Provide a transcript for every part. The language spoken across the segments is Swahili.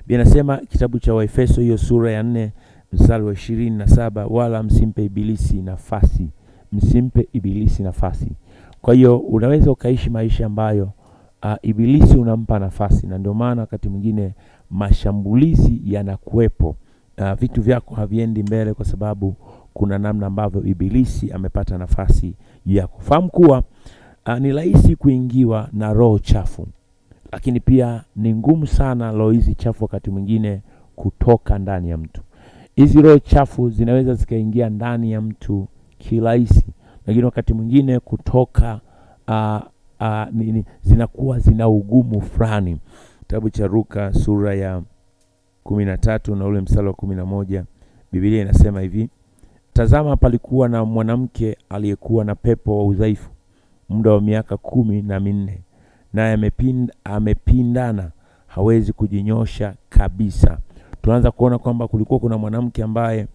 Biblia inasema kitabu cha Waefeso hiyo sura ya 4 mstari wa 27, wala msimpe ibilisi nafasi. Msimpe ibilisi nafasi. Kwa hiyo unaweza ukaishi maisha ambayo ibilisi unampa nafasi, na ndio maana wakati mwingine mashambulizi yanakuepo. Vitu vyako haviendi mbele kwa sababu kuna namna ambavyo ibilisi amepata nafasi ya kufahamu kuwa ni rahisi kuingiwa na roho chafu, lakini pia ni ngumu sana roho hizi chafu wakati mwingine kutoka ndani ya mtu. Hizi roho chafu zinaweza zikaingia ndani ya mtu kirahisi, lakini wakati mwingine kutoka zinakuwa zina ugumu fulani. Kitabu cha Luka sura ya 13 na ule mstari wa 11, Biblia inasema hivi: tazama, palikuwa na mwanamke aliyekuwa na pepo wa udhaifu muda wa miaka 14, naye amepindana, hawezi kujinyosha kabisa. Tunaanza kuona kwamba kulikuwa kuna mwanamke ambaye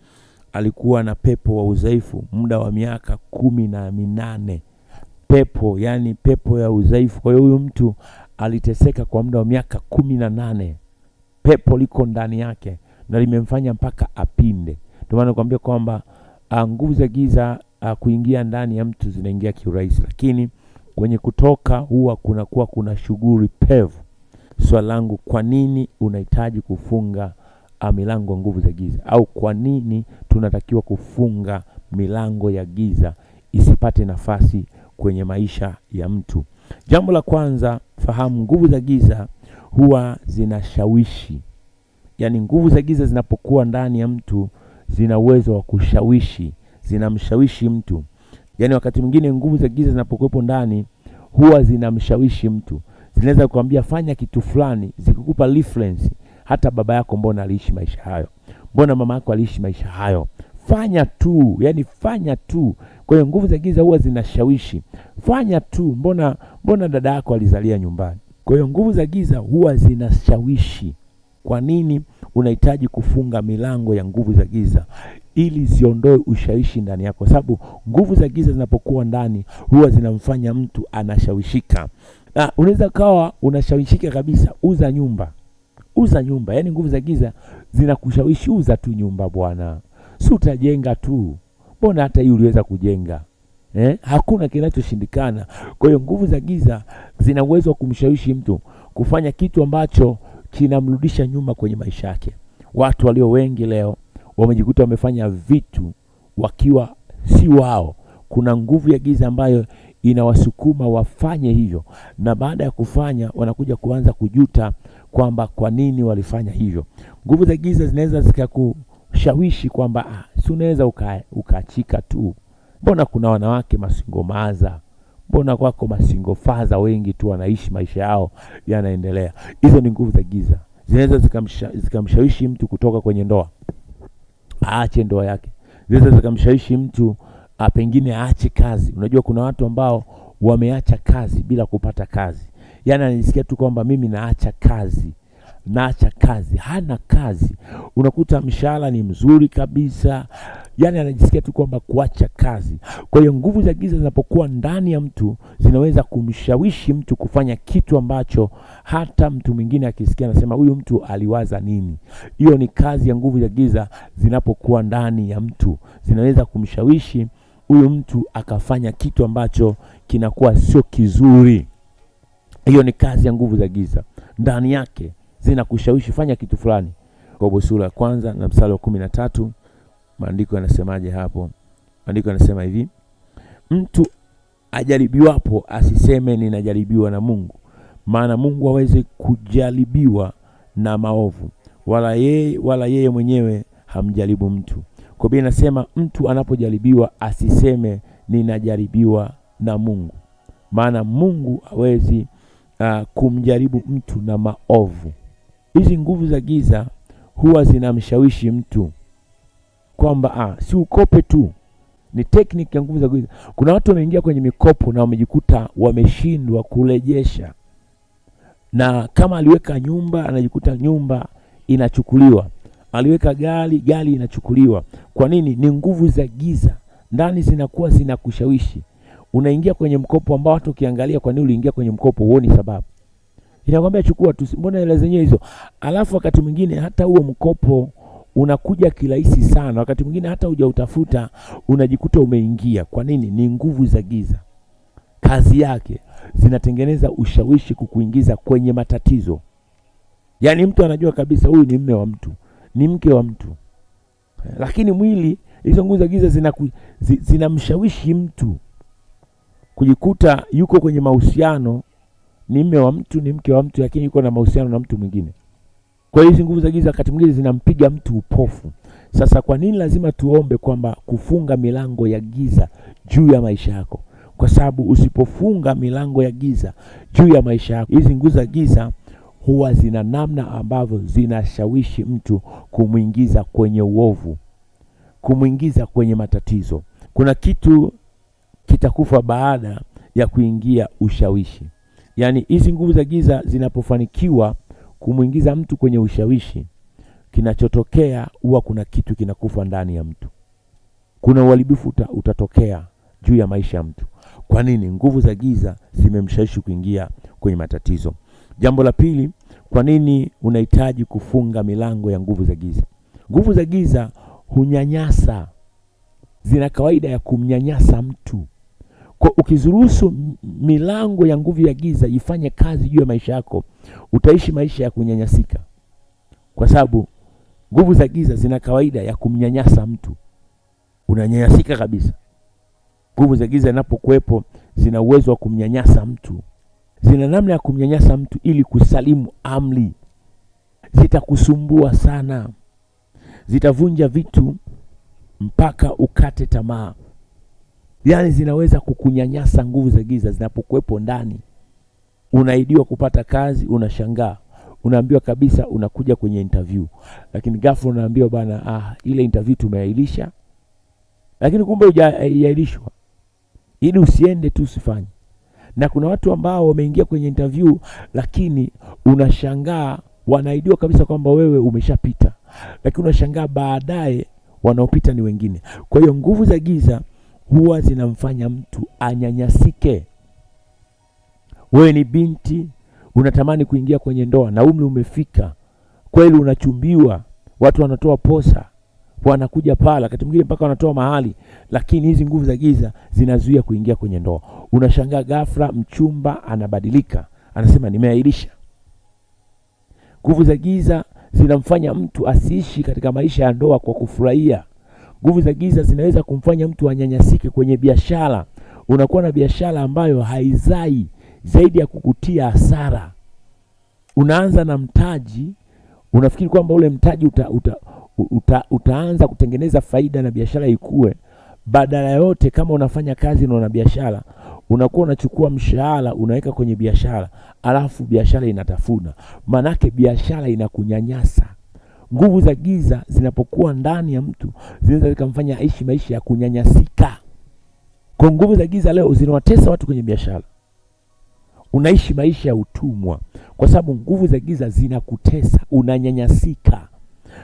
alikuwa na pepo wa udhaifu muda wa miaka 18. Pepo, yani pepo ya udhaifu. Kwa hiyo huyu mtu aliteseka kwa muda wa miaka 18. Pepo liko ndani yake na limemfanya mpaka apinde. Ndio maana nakwambia kwamba nguvu za giza kuingia ndani ya mtu zinaingia kiurahisi, lakini kwenye kutoka huwa kuna shughuli pevu. Swali langu, kwa nini unahitaji kufunga milango nguvu za giza? Au kwa nini tunatakiwa kufunga milango ya giza isipate nafasi kwenye maisha ya mtu? Jambo la kwanza, fahamu nguvu za giza huwa zinashawishi. Yaani nguvu za giza zinapokuwa ndani ya mtu zina uwezo wa kushawishi, zinamshawishi mtu. Yaani wakati mwingine nguvu za giza zinapokuwepo ndani huwa zinamshawishi mtu. Zinaweza kukwambia fanya kitu fulani, zikukupa reference. Hata baba yako mbona aliishi maisha hayo? Mbona mama yako aliishi maisha hayo? Fanya tu, yani fanya tu. Kwa hiyo nguvu za giza huwa zinashawishi. Fanya tu, mbona dada yako alizalia nyumbani? Kwa hiyo nguvu za giza huwa zinashawishi. Kwa nini unahitaji kufunga milango ya nguvu za giza? Ili ziondoe ushawishi ndani yako. Sababu nguvu za giza zinapokuwa ndani huwa zinamfanya mtu anashawishika. Unaweza kawa unashawishika kabisa, uza nyumba. Yaani nguvu za giza zinakushawishi, uza tu nyumba bwana. Si utajenga tu. Mbona hata hii uliweza kujenga? Hakuna kinachoshindikana. Kwa hiyo nguvu za giza zina uwezo wa kumshawishi mtu kufanya kitu ambacho kinamrudisha nyuma kwenye maisha yake. Watu walio wengi leo wamejikuta wamefanya vitu wakiwa si wao. Kuna nguvu ya giza ambayo inawasukuma wafanye hivyo, na baada ya kufanya wanakuja kuanza kujuta kwamba kwa nini walifanya hivyo. Nguvu za giza zinaweza zikakushawishi kwamba si unaweza ukaachika tu. Mbona kuna wanawake masingomaza? Mbona kwako masingofaza wengi tu wanaishi maisha yao yanaendelea? Hizo ni nguvu za giza. Zinaweza zikamshawishi mtu kutoka kwenye ndoa, aache ndoa yake. Zinaweza zikamshawishi mtu pengine aache kazi. Unajua kuna watu ambao wameacha kazi bila kupata kazi. Yaani anajisikia tu kwamba mimi naacha kazi. Hana kazi. Unakuta mshahara ni mzuri kabisa. Yaani anajisikia tu kwamba kuacha kazi. Kwa hiyo nguvu za giza zinapokuwa ndani ya mtu zinaweza kumshawishi mtu kufanya kitu ambacho hata mtu mwingine akisikia anasema huyu mtu aliwaza nini? Hiyo ni kazi ya nguvu za giza zinapokuwa ndani ya mtu. Zinaweza kumshawishi huyu mtu akafanya kitu ambacho kinakuwa sio kizuri. Hiyo ni kazi ya nguvu za giza. Ndani yake zinakushawishi fanya kitu fulani. Yakobo sura ya 1 na mstari wa 13, maandiko yanasemaje hapo? Maandiko yanasema hivi: mtu ajaribiwapo asiseme ninajaribiwa na Mungu, maana Mungu hawezi kujaribiwa na maovu, wala yeye mwenyewe hamjaribu mtu. Kwa Biblia inasema mtu anapojaribiwa asiseme ninajaribiwa na Mungu, maana Mungu hawezi kumjaribu mtu na maovu. Hizi nguvu za giza huwa zinamshawishi mtu kwamba si ukope tu. Ni technique ya nguvu za giza. Kuna watu wameingia kwenye mikopo na wamejikuta wameshindwa kurejesha. Na kama aliweka nyumba, anajikuta nyumba inachukuliwa. Aliweka gari inachukuliwa. Kwa nini? Ni nguvu za giza. Ndani zinakuwa zinakushawishi. Unaingia kwenye mkopo ambao watu ukiangalia kwa nini uliingia kwenye mkopo huoni sababu. inakwambia chukua tu, mbona hela zenyewe hizo. Alafu wakati mwingine hata huo mkopo unakuja kirahisi sana, wakati mwingine hata hujautafuta unajikuta umeingia. Kwa nini? Ni nguvu za giza. Kazi yake zinatengeneza ushawishi kukuingiza kwenye matatizo. Yaani mtu anajua kabisa huyu ni mume wa mtu, ni mke wa mtu, lakini mwili, hizo nguvu za giza zinamshawishi mtu kujikuta yuko kwenye mahusiano, ni mume wa mtu, ni mke wa mtu, lakini yuko na mahusiano na mtu mwingine. Kwa hiyo hizo nguvu za giza wakati mwingine zinampiga mtu upofu. Sasa kwa nini lazima tuombe kwamba kufunga milango ya giza juu ya maisha yako? Kwa sababu usipofunga milango ya giza juu ya maisha yako, hizi nguvu za giza huwa zina namna ambavyo zinashawishi mtu kumuingiza kwenye uovu, kumuingiza kwenye matatizo. Kuna kitu kitakufa baada ya kuingia ushawishi. Yaani hizi nguvu za giza zinapofanikiwa kumuingiza mtu kwenye ushawishi, kinachotokea huwa kuna kitu kinakufa ndani ya mtu. Kuna uharibifu utatokea juu ya maisha ya mtu. Kwa nini? Nguvu za giza zimemshawishi kuingia kwenye matatizo. Jambo la pili, kwa nini unahitaji kufunga milango ya nguvu za giza? Nguvu za giza hunyanyasa, zina kawaida ya kumnyanyasa mtu. Kwa ukizuruhusu milango ya nguvu ya giza ifanye kazi juu ya maisha yako, utaishi maisha ya kunyanyasika. Kwa sababu nguvu za giza zina kawaida ya kumnyanyasa mtu, unanyanyasika kabisa. Nguvu za giza zinapokuwepo zina uwezo wa kumnyanyasa mtu. Zina namna ya kumnyanyasa mtu ili kusalimu amri. Zitakusumbua sana, zitavunja vitu mpaka ukate tamaa. Yaani zinaweza kukunyanyasa nguvu za giza zinapokuwepo ndani. Unaidiwa kupata kazi, unashangaa. Unaambiwa kabisa unakuja kwenye interview, lakini ghafla unaambiwa bana, ile interview tumeahirisha. Lakini kumbe haijaahirishwa, ili usiende tu, usifanye. Na kuna watu ambao wameingia kwenye interview, lakini unashangaa wanaidiwa kabisa kwamba wewe umeshapita, lakini unashangaa baadaye wanaopita ni wengine. Kwa hiyo nguvu za giza huwa zinamfanya mtu anyanyasike. Wewe ni binti, unatamani kuingia kwenye ndoa na umri umefika, kweli unachumbiwa, watu wanatoa posa, wanakuja pala, wakati mwingine mpaka wanatoa mahali, lakini hizi nguvu za giza zinazuia kuingia kwenye ndoa. Unashangaa ghafla mchumba anabadilika, anasema nimeahirisha. Nguvu za giza zinamfanya mtu asiishi katika maisha ya ndoa kwa kufurahia. Nguvu za giza zinaweza kumfanya mtu anyanyasike kwenye biashara. Unakuwa na biashara ambayo haizai zaidi ya kukutia hasara. Unaanza na mtaji, unafikiri kwamba ule mtaji utaanza kutengeneza faida na biashara ikue. Badala yote, kama unafanya kazi na una biashara, unakuwa unachukua mshahara unaweka kwenye biashara, alafu biashara inatafuna. Manake biashara inakunyanyasa. Nguvu za giza zinapokuwa ndani ya mtu zinaweza zikamfanya aishi maisha ya kunyanyasika. Kwa nguvu za giza leo zinawatesa watu kwenye biashara. Unaishi maisha ya utumwa kwa sababu nguvu za giza zinakutesa, unanyanyasika.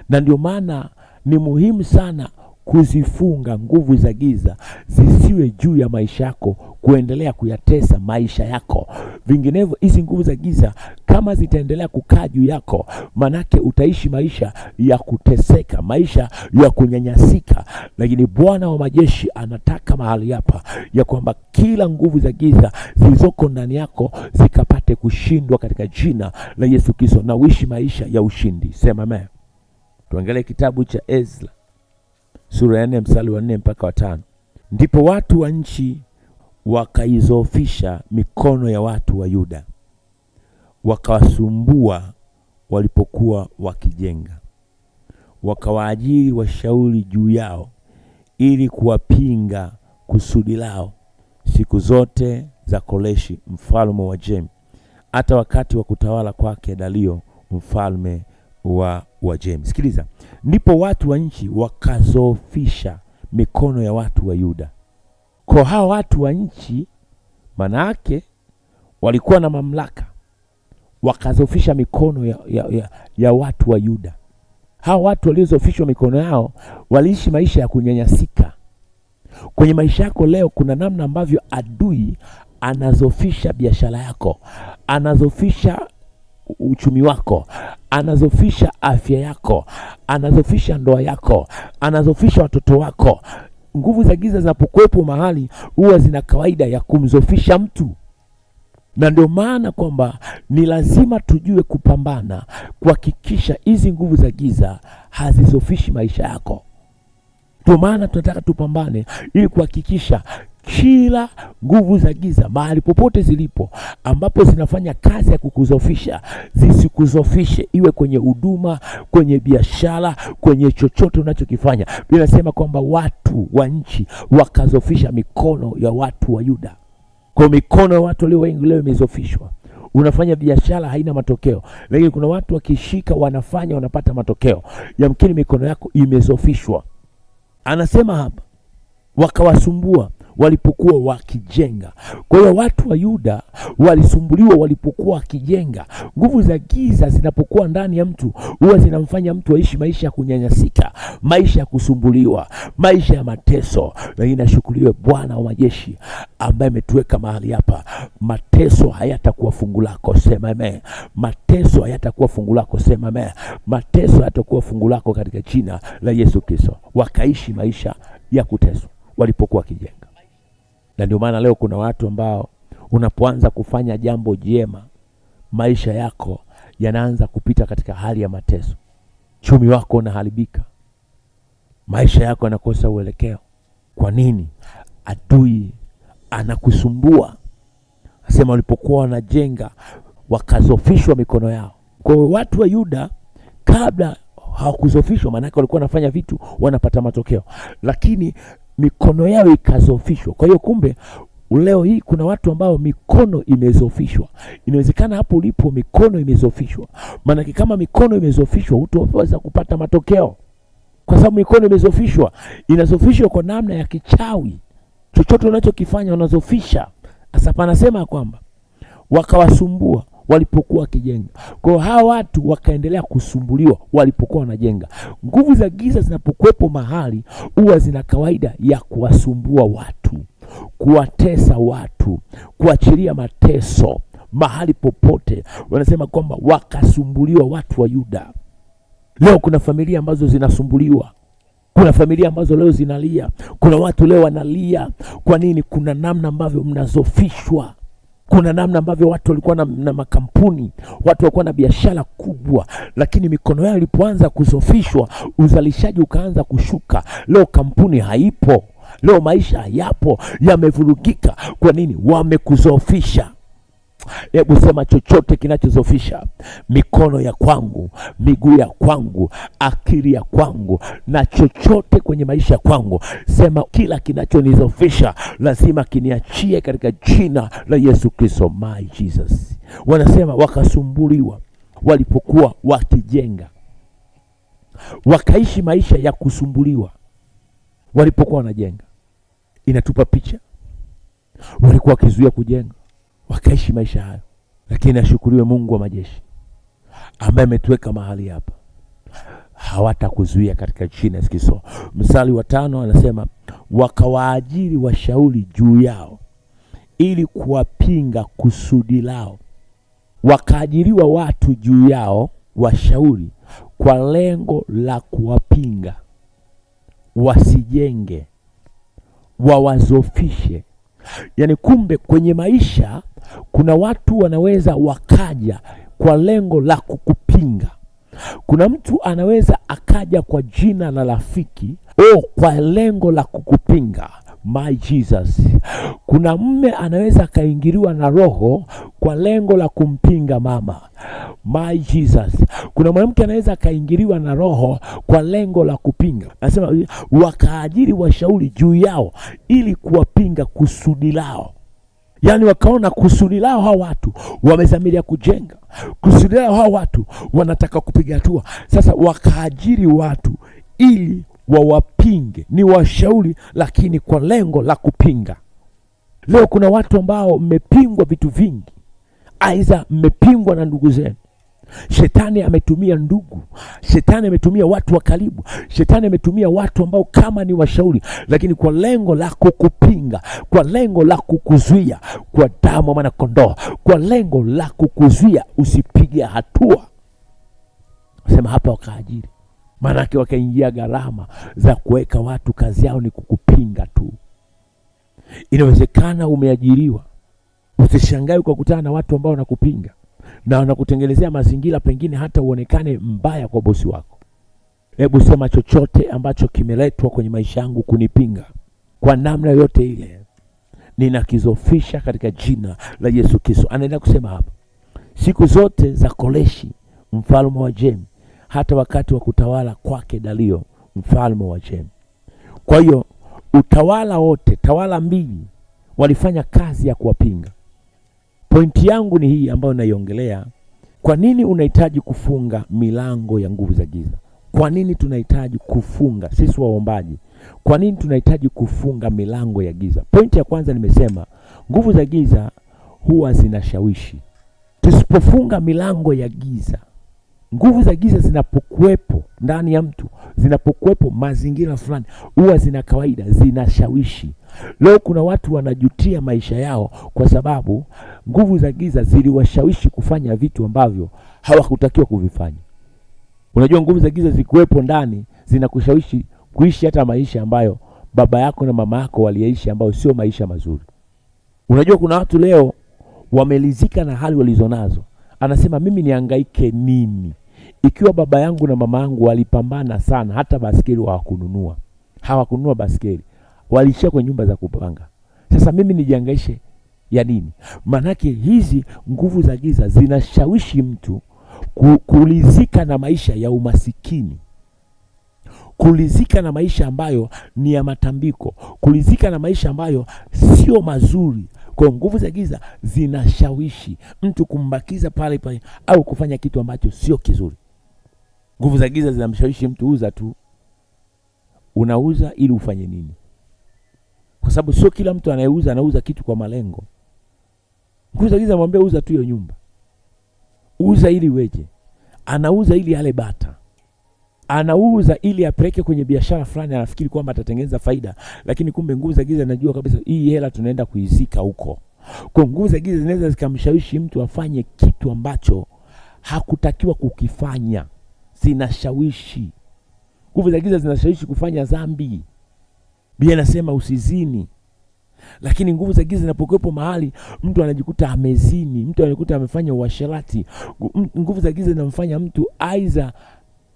Na ndio maana ni muhimu sana kuzifunga nguvu za giza zisiwe juu ya maisha yako, kuendelea kuyatesa maisha yako. Vinginevyo hizi nguvu za giza kama zitaendelea kukaa juu yako, manake utaishi maisha ya kuteseka, maisha ya kunyanyasika. Lakini Bwana wa majeshi anataka mahali hapa ya kwamba kila nguvu za giza zilizoko ndani yako zikapate kushindwa katika jina la Yesu Kristo, na uishi maisha ya ushindi. Sema amen. Tuangalie kitabu cha Ezra sura ya 4 mstari wa 4 mpaka wa 5. Ndipo watu wa nchi wakaizofisha mikono ya watu wa Yuda, wakawasumbua walipokuwa wakijenga, wakawaajiri washauri juu yao ili kuwapinga kusudi lao siku zote za Koreshi mfalme wa Uajemi, hata wakati wa kutawala kwake Dario mfalme wa Uajemi. Sikiliza, ndipo watu wa nchi wakazofisha mikono ya watu wa Yuda. Kwa hao watu wa nchi, manake walikuwa na mamlaka, wakazofisha mikono ya watu wa Yuda. Hao watu waliozofishwa mikono yao waliishi maisha ya kunyanyasika. Kwenye maisha yako leo kuna namna ambavyo adui anazofisha biashara yako, anazofisha uchumi wako, anazofisha afya yako, anazofisha ndoa yako, anazofisha watoto wako. Nguvu za giza zinapokuwepo mahali huwa zina kawaida ya kumzofisha mtu, na ndio maana kwamba ni lazima tujue kupambana kuhakikisha hizi nguvu za giza hazizofishi maisha yako. Ndio maana tunataka tupambane ili kuhakikisha kila nguvu za giza mahali popote zilipo ambapo zinafanya kazi ya kukuzofisha zisikuzofishe, iwe kwenye huduma, kwenye biashara, kwenye chochote unachokifanya. Biblia inasema kwamba watu wa nchi wakazofisha mikono ya watu wa Yuda. Kwa mikono ya watu walio wengi leo imezofishwa. Unafanya biashara haina matokeo, lakini kuna watu wakishika wanafanya wanapata matokeo. Yamkini mikono yako imezofishwa. Anasema hapa wakawasumbua walipokuwa wakijenga. Kwa hiyo watu wa Yuda walisumbuliwa walipokuwa wakijenga. Nguvu za giza zinapokuwa ndani ya mtu huwa zinamfanya mtu aishi maisha ya kunyanyasika, maisha ya kusumbuliwa, maisha ya mateso. Lakini ashukuriwe Bwana wa majeshi ambaye ametuweka mahali hapa. Mateso hayatakuwa fungu lako, sema amen. Mateso hayatakuwa fungu lako, sema amen. Mateso hayatakuwa fungu lako katika jina la Yesu Kristo. Wakaishi maisha ya kuteswa walipokuwa wakijenga. Na ndio maana leo kuna watu ambao unapoanza kufanya jambo jema, maisha yako yanaanza kupita katika hali ya mateso. Uchumi wako unaharibika, maisha yako yanakosa uelekeo. Kwa nini? Adui anakusumbua. Asema walipokuwa wanajenga wakazofishwa mikono yao. Kwa hiyo watu wa Yuda kabla hawakuzofishwa, maana yake walikuwa wanafanya vitu wanapata matokeo, lakini mikono yao ikazofishwa. Kwa hiyo kumbe leo hii kuna watu ambao mikono imezofishwa. Inawezekana hapo ulipo mikono imezofishwa. Maana kama mikono imezofishwa hutaweza kupata matokeo, kwa sababu mikono imezofishwa. Inazofishwa kwa namna ya kichawi. Chochote unachokifanya unazofisha. Sasa panasema kwamba wakawasumbua walipokuwa wakijenga. Kwa hiyo hawa watu wakaendelea kusumbuliwa walipokuwa wanajenga. Nguvu za giza zinapokuwepo mahali huwa zina kawaida ya kuwasumbua watu, kuwatesa watu, kuachilia mateso mahali popote. Wanasema kwamba wakasumbuliwa watu wa Yuda. Leo kuna familia ambazo zinasumbuliwa. Kuna familia ambazo leo zinalia. Kuna watu leo wanalia. Kwa nini? Kuna namna ambavyo mnazofishwa. Kuna namna ambavyo watu walikuwa na makampuni, watu walikuwa na biashara kubwa, lakini mikono yao ilipoanza kuzofishwa, uzalishaji ukaanza kushuka. Leo kampuni haipo, leo maisha hayapo, yamevurugika. Kwa nini? Wamekuzofisha. Hebu sema chochote kinachozofisha mikono ya kwangu, miguu ya kwangu, akili ya kwangu, na chochote kwenye maisha ya kwangu. Sema kila kinachonizofisha lazima kiniachie katika jina la Yesu Kristo. My Jesus. Wanasema wakasumbuliwa walipokuwa wakijenga. Wakaishi maisha ya kusumbuliwa walipokuwa wanajenga. Inatupa picha walikuwa wakizuia kujenga, wakaishi maisha hayo. Lakini ashukuriwe Mungu wa majeshi ambaye ametuweka mahali hapa. Hawatakuzuia katika jina la Yesu Kristo. Mstari wa 5 anasema wakawaajiri washauri juu yao ili kuwapinga kusudi lao. Wakaajiriwa watu juu yao, washauri, kwa lengo la kuwapinga wasijenge, wawazofishe. Yaani kumbe kwenye maisha kuna watu wanaweza wakaja kwa lengo la kukupinga. Kuna mtu anaweza akaja kwa jina la rafiki kwa lengo la kukupinga. My Jesus. Kuna mume anaweza akaingiliwa na roho kwa lengo la kumpinga mama. My Jesus. Kuna mwanamke anaweza akaingiliwa na roho kwa lengo la kupinga. Anasema wakaajiri washauri juu yao ili kuwapinga kusudi lao. Yaani wakaona kusudi lao hawa watu wamezamiria kujenga. Kusudi lao hawa watu wanataka kupiga hatua. Sasa wakaajiri watu ili wawapinge. Ni washauri lakini kwa lengo la kupinga. Leo kuna watu ambao mmepingwa vitu vingi. Aidha mmepingwa na ndugu zenu. Shetani ametumia ndugu, shetani ametumia watu wa karibu, shetani ametumia watu ambao kama ni washauri, lakini kwa lengo la kukupinga, kwa lengo la kukuzuia, kwa damu ya mwana kondoo, kwa lengo la kukuzuia usipige hatua. Sema hapa wakaajiri, maanake wakaingia gharama za kuweka watu kazi yao ni kukupinga tu. Inawezekana umeajiriwa, usishangae ukakutana na watu ambao wanakupinga na wanakutengenezea mazingira pengine hata uonekane mbaya kwa bosi wako. Hebu sema, chochote ambacho kimeletwa kwenye maisha yangu kunipinga kwa namna yote ile, ninakizofisha katika jina la Yesu Kristo. Anaenda kusema hapa, siku zote za Koreshi mfalme wa Jemi, hata wakati wa kutawala kwake Dario mfalme wa Jemi. Kwa hiyo utawala wote, tawala mbili walifanya kazi ya kuwapinga. Pointi yangu ni hii ambayo naiongelea. Kwa nini unahitaji kufunga milango ya nguvu za giza? Kwa nini tunahitaji kufunga sisi waombaji? Kwa nini tunahitaji kufunga milango ya giza? Pointi ya kwanza nimesema, nguvu za giza huwa zinashawishi. Tusipofunga milango ya giza, nguvu za giza zinapokuwepo ndani ya mtu, zinapokuwepo mazingira fulani, huwa zina kawaida zinashawishi. Leo kuna watu wanajutia maisha yao kwa sababu nguvu za giza ziliwashawishi kufanya vitu ambavyo hawakutakiwa kuvifanya. Unajua, nguvu za giza zikuwepo ndani zinakushawishi kuishi hata maisha ambayo baba yako na mama yako waliishi, ambayo sio maisha mazuri. Unajua, kuna watu leo wamelizika na hali walizonazo. Anasema, mimi nihangaike nini ikiwa baba yangu na mama yangu walipambana sana, hata baskeli hawakununua baskeli, walishia kwenye nyumba za kupanga. Sasa mimi nijihangaishe ya nini? Manake hizi nguvu za giza zinashawishi mtu kulizika na maisha ya umasikini, kulizika na maisha ambayo ni ya matambiko, kulizika na maisha ambayo sio mazuri. Kwa nguvu za giza zinashawishi mtu kumbakiza pale pale au kufanya kitu ambacho sio kizuri. Nguvu za giza zinamshawishi mtu, uza tu. Unauza ili ufanye nini? Kwa sababu sio kila mtu anayeuza anauza kitu kwa malengo. Nguvu za giza zinamwambia uza tu hiyo nyumba. Uza ili weje? Anauza ili ale bata. Anauza ili apeleke kwenye biashara fulani, anafikiri kwamba atatengeneza faida, lakini kumbe nguvu za giza zinajua kabisa hii hela tunaenda kuizika huko. Kwa nguvu za giza zinaweza zikamshawishi mtu afanye kitu ambacho hakutakiwa kukifanya. Zinashawishi. Nguvu za giza zinashawishi kufanya dhambi. Biblia inasema usizini. Lakini nguvu za giza zinapokuwepo mahali, mtu anajikuta amezini, mtu anajikuta amefanya uasherati. Nguvu za giza zinamfanya mtu aiza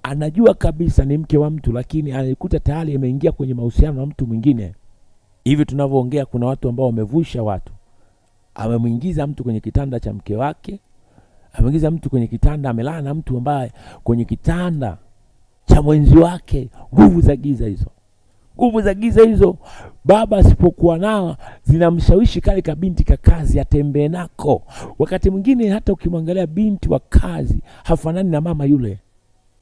anajua kabisa ni mke wa mtu, lakini anajikuta tayari ameingia kwenye mahusiano na mtu mwingine. Hivi tunavyoongea kuna watu ambao wamevusha watu. Amemwingiza mtu kwenye kitanda cha mke wake, ameingiza mtu kwenye kitanda, amelala na mtu ambaye kwenye kitanda cha mwenzi wake. Nguvu za giza hizo. Nguvu za giza hizo, baba asipokuwa nao, zinamshawishi kale kabinti ka kazi atembee nako. Wakati mwingine hata ukimwangalia binti wa kazi hafanani na mama yule.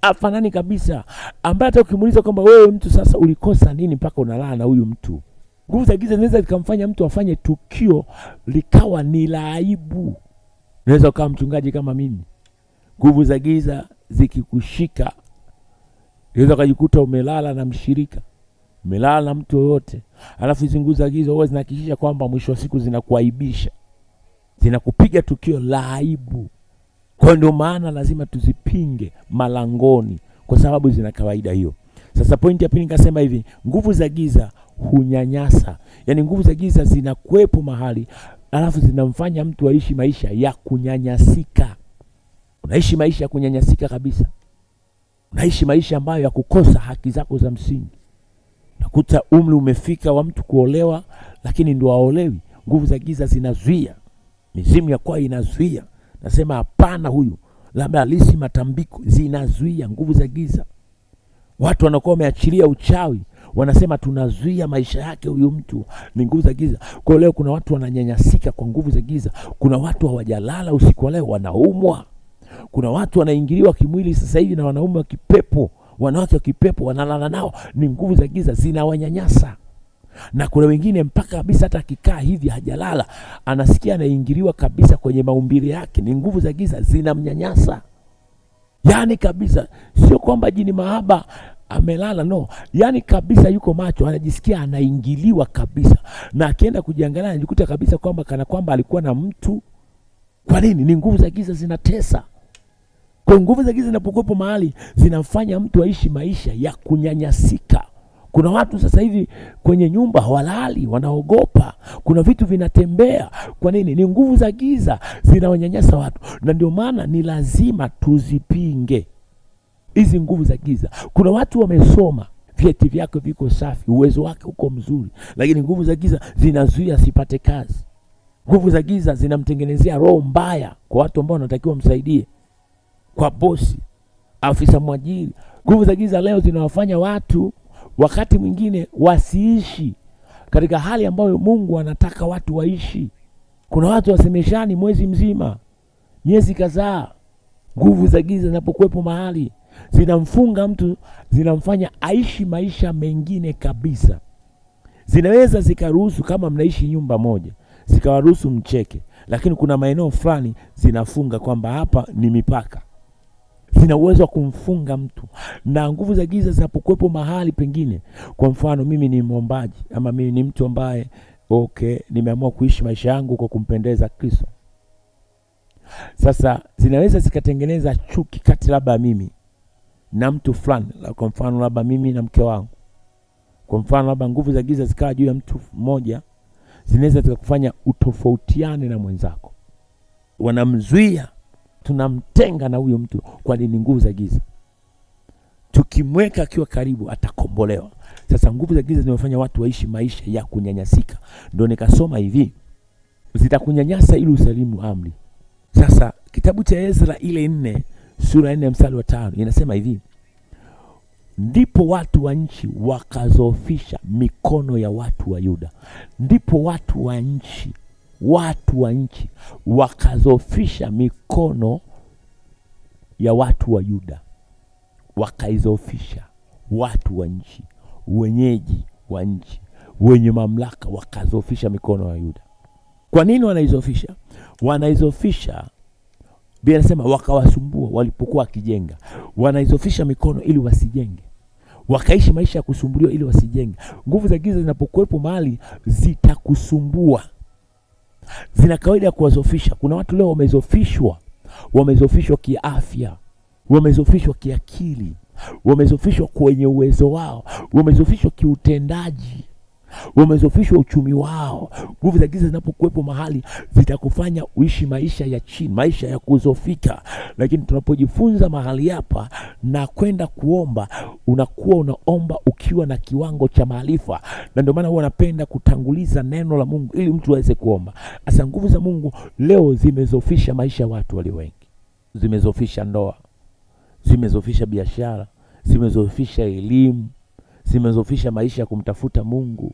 Hafanani kabisa, ambaye hata ukimuuliza kwamba wewe mtu sasa ulikosa nini mpaka unalala na huyu mtu. Nguvu za giza zinaweza zikamfanya mtu afanye tukio likawa ni la aibu. Unaweza ukawa mchungaji kama mimi. Nguvu za giza zikikushika, unaweza kujikuta umelala na mshirika, umelala na mtu yoyote. Alafu hizo nguvu za giza huwa zinahakikisha kwamba mwisho wa siku zinakuaibisha. Zinakupiga tukio la aibu. Kwa ndio maana lazima tuzipinge malangoni, kwa sababu zina kawaida hiyo. Sasa pointi ya pili nikasema hivi, nguvu za giza hunyanyasa. Yaani nguvu za giza zinakuwepo mahali, alafu zinamfanya mtu aishi maisha ya kunyanyasika. Unaishi maisha ya kunyanyasika kabisa. Unaishi maisha ambayo ya kukosa haki zako za msingi. Nakuta umri umefika wa mtu kuolewa, lakini ndio haolewi. Nguvu za giza zinazuia. Mizimu ya kwao inazuia. Nasema hapana, huyu labda alisi matambiko, zinazuia nguvu za giza. Watu wanakuwa wameachilia uchawi, wanasema tunazuia maisha yake huyu mtu, ni nguvu za giza. Kwa leo kuna watu wananyanyasika kwa nguvu za giza. Kuna watu hawajalala usiku wa leo wanaumwa. Kuna watu wanaingiliwa kimwili sasa hivi na wanaume wa kipepo, wanawake wa kipepo wanalala nao, ni nguvu za giza zinawanyanyasa. Na kuna wengine mpaka kabisa hata akikaa hivi hajalala anasikia anaingiliwa kabisa kwenye maumbile yake, ni nguvu za giza zinamnyanyasa. Yani kabisa, sio kwamba jini mahaba amelala, no. Yani kabisa yuko macho, anajisikia anaingiliwa kabisa, na akienda kujiangalia anajikuta kabisa kwamba kana kwamba alikuwa na mtu. Kwa nini? Ni nguvu za giza zinatesa. Kwa nguvu za giza zinapokuwepo mahali, zinamfanya mtu aishi maisha ya kunyanyasika. Kuna watu sasa hivi kwenye nyumba hawalali, wanaogopa. Kuna vitu vinatembea. Kwa nini? Ni nguvu za giza zinawanyanyasa watu, na ndio maana ni lazima tuzipinge hizi nguvu za giza. Kuna watu wamesoma, vyeti vyake viko safi, uwezo wake uko mzuri, lakini nguvu za giza zinazuia asipate kazi. Nguvu za giza zinamtengenezea roho mbaya kwa watu ambao wanatakiwa msaidie, kwa bosi, afisa mwajiri. Nguvu za giza leo zinawafanya watu wakati mwingine wasiishi katika hali ambayo Mungu anataka watu waishi. Kuna watu wasemeshani mwezi mzima, miezi kadhaa. Nguvu za giza zinapokuwepo mahali, zinamfunga mtu, zinamfanya aishi maisha mengine kabisa. Zinaweza zikaruhusu, kama mnaishi nyumba moja, zikawaruhusu mcheke, lakini kuna maeneo fulani zinafunga kwamba hapa ni mipaka. Zina uwezo wa kumfunga mtu. Na nguvu za giza zinapokuwepo mahali pengine, kwa mfano mimi ni mwombaji, ama mimi ni mtu ambaye nimeamua kuishi maisha yangu kwa kumpendeza Kristo. Sasa zinaweza zikatengeneza chuki kati labda mimi na mtu fulani, kwa mfano labda mimi na mke wangu. Kwa mfano labda nguvu za giza zikawa juu ya mtu mmoja, zinaweza zikakufanya utofautiane na mwenzako. Wanamzuia, tunamtenga na huyo mtu. Kwa nini? Nguvu za giza. Tukimweka akiwa karibu atakombolewa. Sasa nguvu za giza zinafanya watu waishi maisha ya kunyanyasika. Ndio nikasoma hivi, zitakunyanyasa ili usalimu amri. Sasa kitabu cha Ezra ile 4 sura 4 mstari wa 5 inasema hivi: ndipo watu wa nchi wakazofisha mikono ya watu wa Yuda. Ndipo watu wa nchi wakazofisha mikono ya watu wa Yuda. Wakaizofisha watu wa nchi, wenyeji wa nchi, wenye mamlaka, wakazofisha mikono ya Yuda. Kwa nini wanaizofisha? Wanaizofisha, Biblia inasema wakawasumbua walipokuwa wakijenga. Wanaizofisha mikono ili wasijenge, wakaishi maisha ya kusumbuliwa ili wasijenge. Nguvu za giza zinapokuwepo mahali, zitakusumbua. Zina kawaida ya kuwazofisha. Kuna watu leo wamezofishwa kiafya, wamezofishwa kiakili, wamezofishwa kwenye uwezo wao, wamezofishwa kiutendaji, wamezofishwa uchumi wao. Nguvu za giza zinapokuwepo mahali, zitakufanya uishi maisha ya chini, maisha ya kuzofika. Lakini tunapojifunza mahali hapa na kwenda kuomba, unakuwa unaomba ukiwa na kiwango cha maarifa. Na ndio maana huwa napenda kutanguliza neno la Mungu ili mtu aweze kuomba. Asa nguvu za Mungu leo zimezofisha maisha ya watu walio wengi. Zimezofisha ndoa, zimezofisha biashara, zimezofisha elimu, zimezofisha maisha ya kumtafuta Mungu.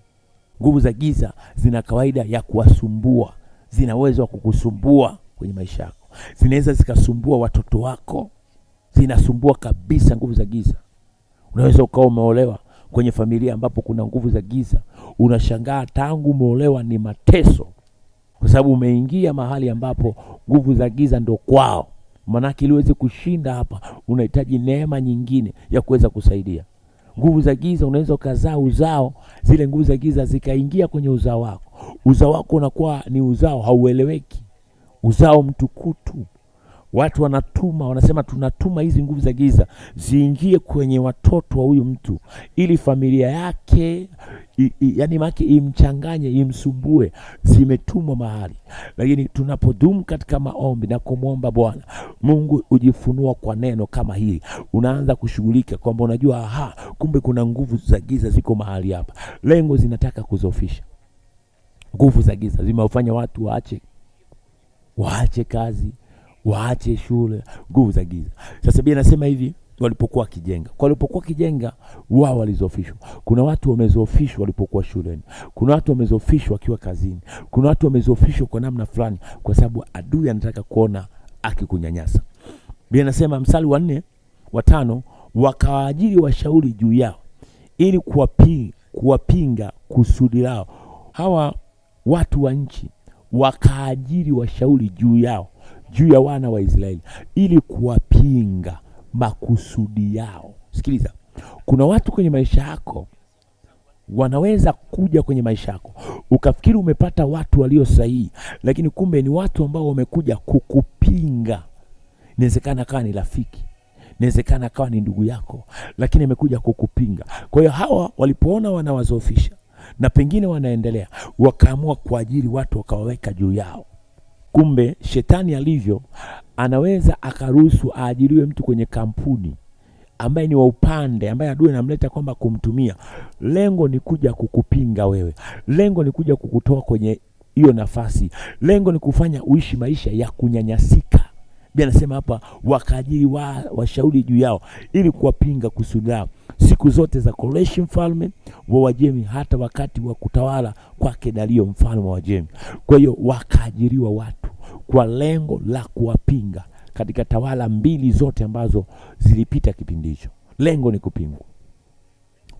Nguvu za giza zina kawaida ya kuwasumbua. Zina uwezo wa kukusumbua kwenye maisha yako. Zinaweza zikasumbua watoto wako. Zinasumbua kabisa nguvu za giza. Unaweza ukawa umeolewa kwenye familia ambapo kuna nguvu za giza. Unashangaa tangu umeolewa ni mateso, kwa sababu umeingia mahali ambapo nguvu za giza ndio kwao. Manake ili uweze kushinda hapa, unahitaji neema nyingine ya kuweza kusaidia. Nguvu za giza, unaweza ukazaa uzao, zile nguvu za giza zikaingia kwenye uzao wako. Uzao wako unakuwa ni uzao haueleweki, uzao mtukutu. Watu wanasema tunatuma hizi nguvu za giza ziingie kwenye watoto wa huyu mtu ili familia yake yani maki imchanganye, imsumbue. Zimetumwa mahali. Lakini tunapodumu katika maombi na kumwomba Bwana Mungu ujifunua kwa neno kama hili, unaanza kushughulika kwamba unajua kumbe kuna nguvu za giza ziko mahali hapa. Lengo zinataka kuzofisha. Nguvu za giza zimewafanya watu waache kazi, waache shule. Nguvu za giza. Sasa Biblia inasema hivi, walipokuwa kijenga wao walizofishwa. Kuna watu wamezofishwa walipokuwa shuleni. Kuna watu wamezofishwa wakiwa kazini. Kuna watu wamezofishwa kwa namna fulani, kwa sababu adui anataka kuona akikunyanyasa. Biblia inasema mstari wa 4 wa 5, wakawaajiri washauri juu yao ili kuwapinga kusudi lao. Hawa watu wa nchi wakaajiri washauri juu yao, juu ya wana wa Israeli, ili kuwapinga makusudi yao. Sikiliza, kuna watu kwenye maisha yako wanaweza kuja kwenye maisha yako ukafikiri umepata watu walio sahihi, lakini kumbe ni watu ambao wamekuja kukupinga. Inawezekana kawa ni rafiki, inawezekana kawa ni ndugu yako, lakini amekuja kukupinga. Kwa hiyo hawa walipoona wanawazofisha na pengine wanaendelea, wakaamua kuajiri watu wakawaweka juu yao. Kumbe shetani alivyo, anaweza akaruhusu aajiriwe mtu kwenye kampuni ambaye ni wa upande, ambaye adui anamleta kwamba kumtumia. Lengo ni kuja kukupinga wewe, lengo ni kuja kukutoa kwenye hiyo nafasi, lengo ni kufanya uishi maisha ya kunyanyasika. Biblia anasema hapa, wakaajiri washauri juu yao ili kuwapinga kusudi lao siku zote za Koreshi mfalme wa Wajemi, hata wakati wa kutawala kwake Dario mfalme wa Wajemi. Kwa hiyo wakaajiriwa watu kwa lengo la kuwapinga katika tawala mbili zote ambazo zilipita kipindi hicho. Lengo ni kupingwa.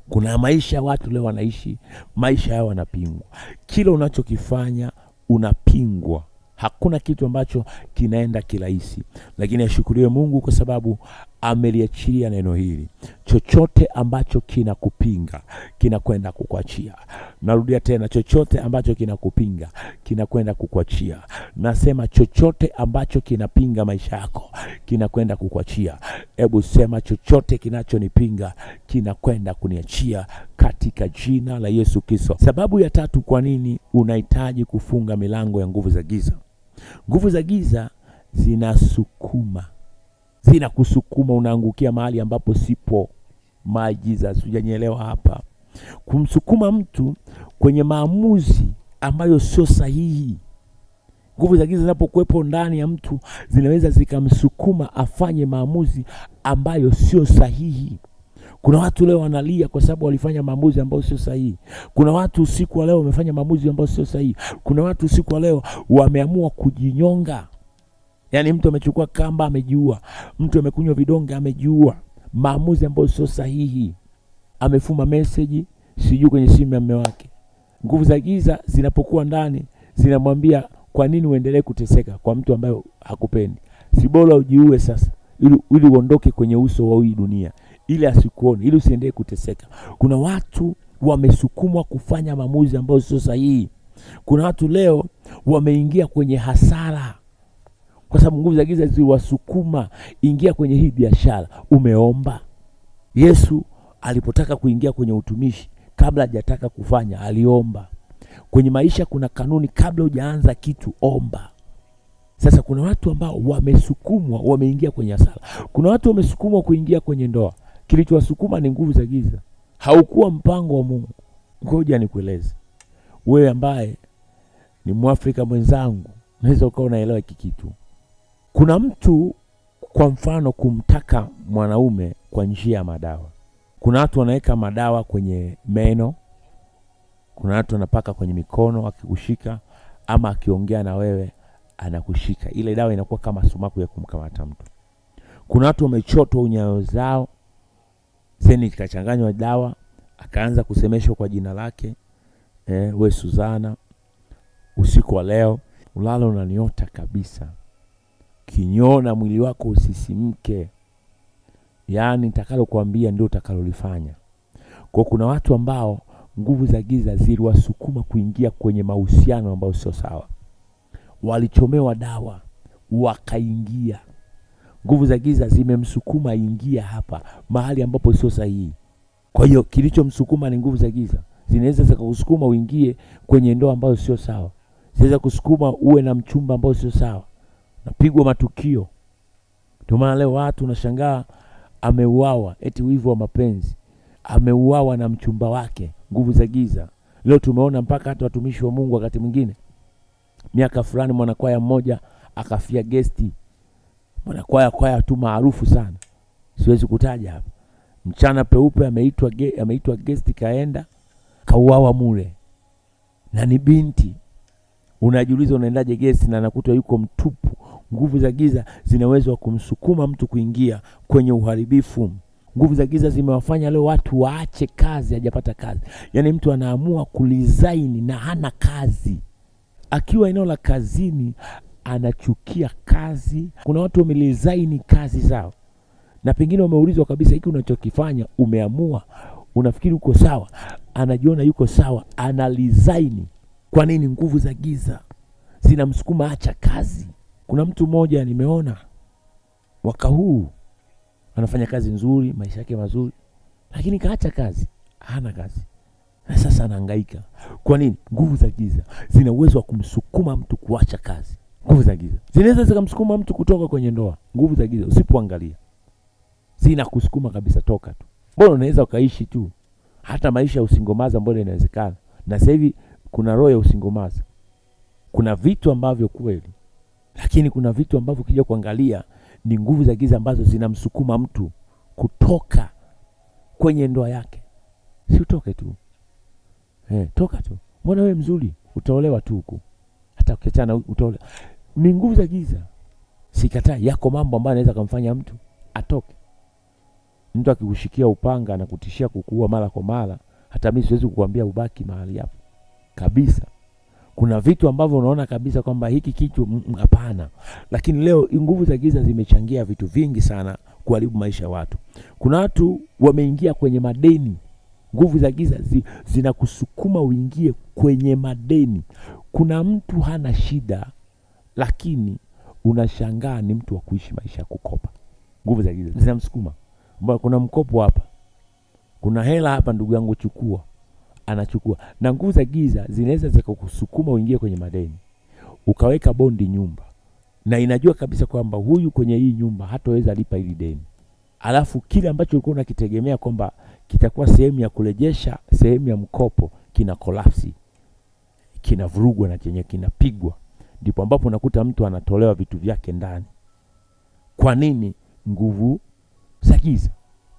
Kuna maisha watu leo wanaishi maisha yao wanapingwa. Kila unachokifanya unapingwa. Hakuna kitu ambacho kinaenda kirahisi, lakini ashukuriwe Mungu kwa sababu ameliachilia neno hili. Chochote ambacho kinakupinga kinakwenda kukuachia. Narudia tena, chochote ambacho kinakupinga kinakwenda kukuachia. Nasema chochote ambacho kinapinga maisha yako kinakwenda kukuachia. Hebu sema, chochote kinachonipinga kinakwenda kuniachia katika jina la Yesu Kristo. Sababu ya tatu kwa nini unahitaji kufunga milango ya nguvu za giza. Nguvu za giza zinasukuma, zinakusukuma unaangukia mahali ambapo sipo. Maagiza, sijanyelewa hapa. Kumsukuma mtu kwenye maamuzi ambayo sio sahihi. Nguvu za giza zinapokuwepo ndani ya mtu zinaweza zikamsukuma afanye maamuzi ambayo sio sahihi. Kuna watu leo wanalia kwa sababu walifanya maamuzi ambayo sio sahihi. Kuna watu usiku wa leo wamefanya maamuzi ambayo sio sahihi. Kuna watu usiku wa leo wameamua kujinyonga. Yaani mtu amechukua kamba amejiua, mtu amekunywa vidonge amejiua. Maamuzi ambayo sio sahihi. Amefuma message sijui kwenye simu ya mume wake. Nguvu za giza zinapokuwa ndani zinamwambia, kwa nini uendelee kuteseka kwa mtu ambaye hakupendi? Si bora ujiue sasa ili uondoke kwenye uso wa hii dunia, ili asikuone, ili usiendelee kuteseka. Kuna watu wamesukumwa kufanya maamuzi ambayo sio sahihi. Kuna watu leo wameingia kwenye hasara kwa sababu nguvu za giza ziliwasukuma. Ingia kwenye hii biashara, umeomba. Yesu alipotaka kuingia kwenye utumishi, kabla hajataka kufanya, aliomba. Kwenye maisha kuna kanuni, kabla hujaanza kitu omba. Sasa kuna watu ambao wamesukumwa, wameingia kwenye hasara. Kuna watu wamesukumwa kuingia kwenye ndoa, kilichowasukuma ni nguvu za giza. Haukuwa mpango wa Mungu. Ngoja nikueleze wewe ambaye ni Mwafrika mwenzangu, unaweza ukawa unaelewa hiki kitu. Kuna mtu kwa mfano kumtaka mwanaume kwa njia ya madawa. Kuna watu wanaweka madawa kwenye meno, kuna watu wanapaka kwenye mikono, akikushika ama akiongea na wewe anakushika. Ile dawa inakuwa kama sumaku ya kumkamata mtu. Kuna watu wamechotwa unyayo zao, zeni ikachanganywa dawa, akaanza kusemeshwa kwa jina lake. We Suzana, usiku wa leo ulalo unaniota kabisa. Kinyona mwili wako usisimke. Yaani nitakalo kuambia ndio utakalolifanya. Kwa kuna watu ambao nguvu za giza ziliwasukuma kuingia kwenye mahusiano ambayo sio sawa. Walichomewa dawa wakaingia. Nguvu za giza zimemsukuma ingia hapa mahali ambapo sio sahihi. Kwa hiyo kilichomsukuma ni nguvu za giza. Zinaweza zikakusukuma uingie kwenye ndoa ambayo sio sawa. Zinaweza kusukuma uwe na mchumba ambao sio sawa. Napigwa matukio. Ndio maana leo watu unashangaa ameuawa eti wivu wa mapenzi. Ameuawa na mchumba wake, nguvu za giza. Leo tumeona mpaka hata watumishi wa Mungu wakati mwingine. Miaka fulani mwanakwaya mmoja akafia gesti. Mwanakwaya tu maarufu sana, siwezi kutaja hapa. Mchana peupe ameitwa gesti, kaenda kauawa mule. Na ni binti. Unajiuliza unaendaje gesti na nakutwa yuko mtupu. Nguvu za giza zinaweza kumsukuma mtu kuingia kwenye uharibifu. Nguvu za giza zimewafanya leo watu waache kazi, hajapata kazi. Yaani mtu anaamua kulizaini na hana kazi. Akiwa eneo la kazini anachukia kazi. Kuna watu wamelizaini kazi zao. Na pengine umeulizwa kabisa, hiki unachokifanya umeamua, unafikiri uko sawa, anajiona yuko sawa, analizaini. Kwa nini? Nguvu za giza zinamsukuma acha kazi. Kuna mtu mmoja nimeona mwaka huu anafanya kazi nzuri, maisha yake mazuri, lakini kaacha kazi, hana kazi. Na sasa anahangaika. Kwa nini? Nguvu za giza zina uwezo wa kumsukuma mtu kuacha kazi. Nguvu za giza zinaweza zikamsukuma mtu kutoka kwenye ndoa. Nguvu za giza usipoangalia zinakusukuma kabisa, toka tu. Mbona unaweza ukaishi tu hata maisha ya usingomaza, mbona inawezekana? Na sasa hivi kuna roho ya usingomaza. Kuna vitu ambavyo kweli, lakini kuna vitu ambavyo ukija kuangalia ni nguvu za giza ambazo zinamsukuma mtu kutoka kwenye ndoa yake. Si utoke tu. Toka tu. Mbona wewe mzuri, utaolewa tu huko. Hata ukiachana utaolewa. Ni nguvu za giza. Sikatai, yako mambo ambayo yanaweza kumfanya mtu atoke. Mtu akikushikia upanga na kutishia kukuua mara kwa mara, hata mimi siwezi kukuambia ubaki mahali hapo. Kabisa. Kuna vitu ambavyo unaona kabisa kwamba hiki kitu hapana. Lakini leo nguvu za giza zimechangia vitu vingi sana kuharibu maisha ya watu. Kuna watu wameingia kwenye madeni. Nguvu za giza zinakusukuma uingie kwenye madeni. Kuna mtu hana shida, lakini unashangaa ni mtu wa kuishi maisha ya kukopa. Nguvu za giza zinamsukuma. Mbona kuna mkopo hapa, kuna hela hapa, ndugu yangu, chukua. Anachukua. Na nguvu za giza zinaweza zikakusukuma uingie kwenye madeni. Ukaweka bondi nyumba, na inajua kabisa kwamba huyu kwenye hii nyumba hataweza lipa hili deni. Alafu kile ambacho ulikuwa unakitegemea kwamba kitakuwa sehemu ya kurejesha sehemu ya mkopo kina collapse, kinavurugwa na chenye kinapigwa. Ndipo ambapo unakuta mtu anatolewa vitu vyake ndani. Kwa nini? Nguvu za giza.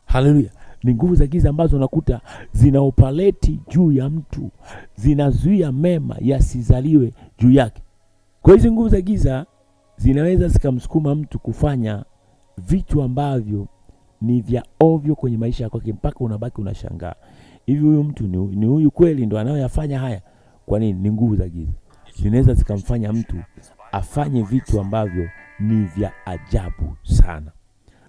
Haleluya. Ni nguvu za giza ambazo unakuta zinaopaleti juu ya mtu, zinazuia mema yasizaliwe juu yake. Kwa hizo nguvu za giza zinaweza zikamsukuma mtu kufanya vitu ambavyo ni vya ovyo kwenye maisha yako, mpaka unabaki unashangaa, hivi huyu mtu ni huyu kweli ndo anayoyafanya haya? Kwa nini? Ni nguvu za giza. Zinaweza zikamfanya mtu afanye vitu ambavyo ni vya ajabu sana.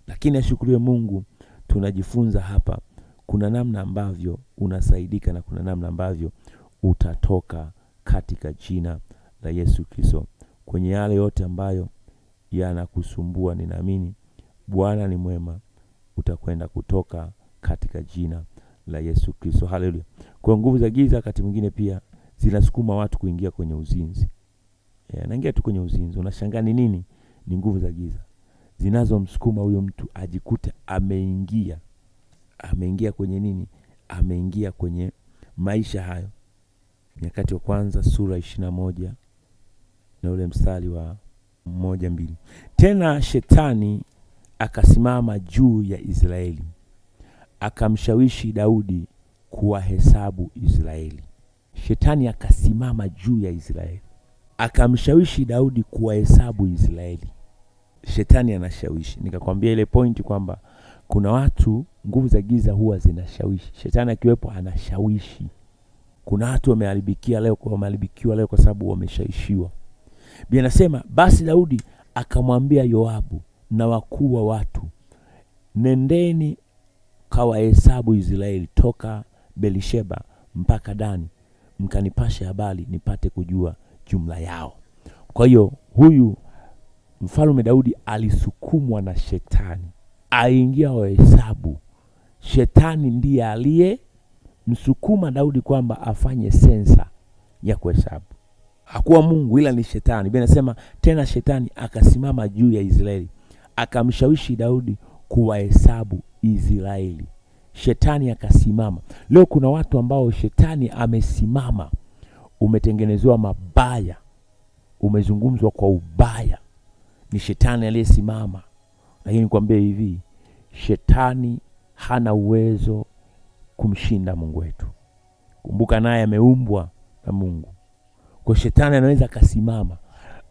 Lakini ashukuriwe Mungu, tunajifunza hapa kuna namna ambavyo unasaidika na kuna namna ambavyo utatoka katika jina la Yesu Kristo. Kwenye yale yote ambayo yanakusumbua, ninaamini Bwana ni mwema, utakwenda kutoka katika jina la Yesu Kristo. Haleluya. Kwa nguvu za giza wakati mwingine pia zinasukuma watu kuingia kwenye uzinzi. Anaingia tu kwenye uzinzi, unashangaa ni nini? Ni nguvu za giza zinazomsukuma huyo mtu ajikute ameingia kwenye nini? Ameingia kwenye maisha hayo. Nyakati wa kwanza sura 21 na ule mstari wa 1-2. Tena shetani akasimama juu ya Israeli, akamshawishi Daudi kuwahesabu Israeli. Shetani akasimama juu ya Israeli, akamshawishi Daudi kuwahesabu Israeli. Shetani anashawishi. Nikakwambia ile pointi kwamba kuna watu nguvu za giza huwa zinashawishi. Shetani akiwepo anashawishi. Kuna watu wameharibikiwa leo kwa sababu wameshawishiwa. Biblia inasema basi Daudi akamwambia Yoabu na wakuu wa watu, nendeni kawahesabu Israeli toka Belisheba mpaka Dani, mkanipashe habari nipate kujua jumla yao. Kwa hiyo huyu Mfalme Daudi alisukumwa na shetani aingia wahesabu. Shetani ndiye aliye msukuma Daudi kwamba afanye sensa ya kuhesabu. Hakuwa Mungu, ila ni shetani. Biblia inasema tena shetani akasimama juu ya Israeli, akamshawishi Daudi kuwahesabu Israeli. Shetani akasimama. Leo kuna watu ambao shetani amesimama, umetengenezewa mabaya, umezungumzwa kwa ubaya, ni shetani aliyesimama. Lakini nikwambie hivi, shetani hana uwezo kumshinda Mungu wetu. Kumbuka naye ameumbwa na Mungu. Kwa shetani anaweza akasimama,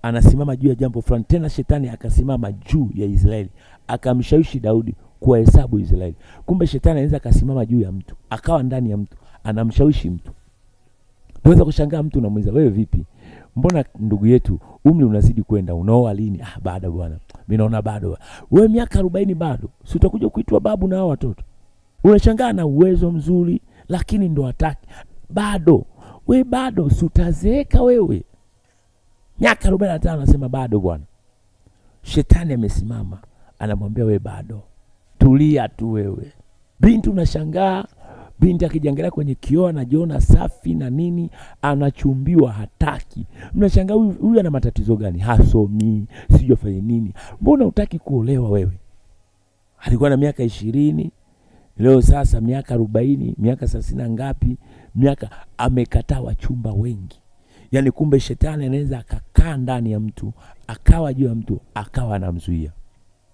anasimama juu ya jambo fulani. Tena shetani akasimama juu ya Israeli, akamshawishi Daudi kuwahesabu Israeli. Kumbe shetani anaweza akasimama juu ya mtu, akawa ndani ya mtu, anamshawishi mtu. Unaweza kushangaa mtu unamuuliza, wewe vipi? Mbona ndugu yetu umri unazidi kwenda, unaoa lini? Baada bwana. Mimi naona bado. Wewe miaka 40 bado, si utakuja kuitwa babu na hao watoto? Unashangaa na uwezo mzuri, lakini ndo hataki. Bado. Wewe bado, si utazeeka wewe. Miaka 45 anasema bado bwana. Shetani amesimama, anamwambia wewe bado. Tulia tu wewe. Binti unashangaa, binti akijiangalia kwenye kioo anajiona safi na nini, anachumbiwa hataki. Mnashangaa huyu ana matatizo gani? Hasomi, sijui afanye nini. Mbona hutaki kuolewa wewe? Alikuwa na miaka 20, leo sasa miaka 40, miaka 30 ngapi? Miaka amekataa wachumba wengi. Yaani kumbe shetani anaweza akakaa ndani ya mtu, akawa juu ya mtu, akawa anamzuia.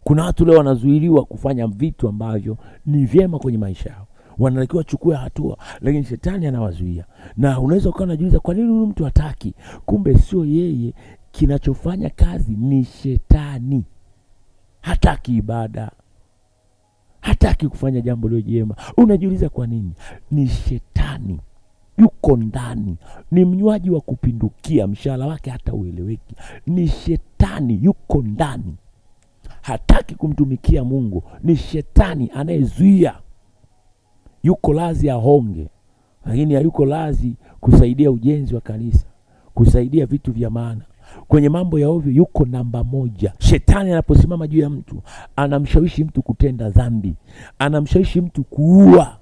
Kuna watu leo wanazuiliwa kufanya vitu ambavyo ni vyema kwenye maisha yao. Wanatakiwa chukua hatua, lakini shetani anawazuia. Na unaweza ukawa unajiuliza kwa nini huyu mtu hataki? Kumbe sio yeye, kinachofanya kazi ni shetani. Hataki ibada, hataki kufanya jambo lilo jema. Unajiuliza kwa nini? Ni shetani. Yuko ndani. Ni mnywaji wa kupindukia, mshahara wake hata ueleweki. Ni shetani yuko ndani. Hataki kumtumikia Mungu. Ni shetani anayezuia. Yuko lazi ahonge, lakini hayuko lazi kusaidia ujenzi wa kanisa, kusaidia vitu vya maana. Kwenye mambo ya ovyo yuko namba 1. Shetani anaposimama juu ya mtu, anamshawishi mtu kutenda dhambi, anamshawishi mtu kuua.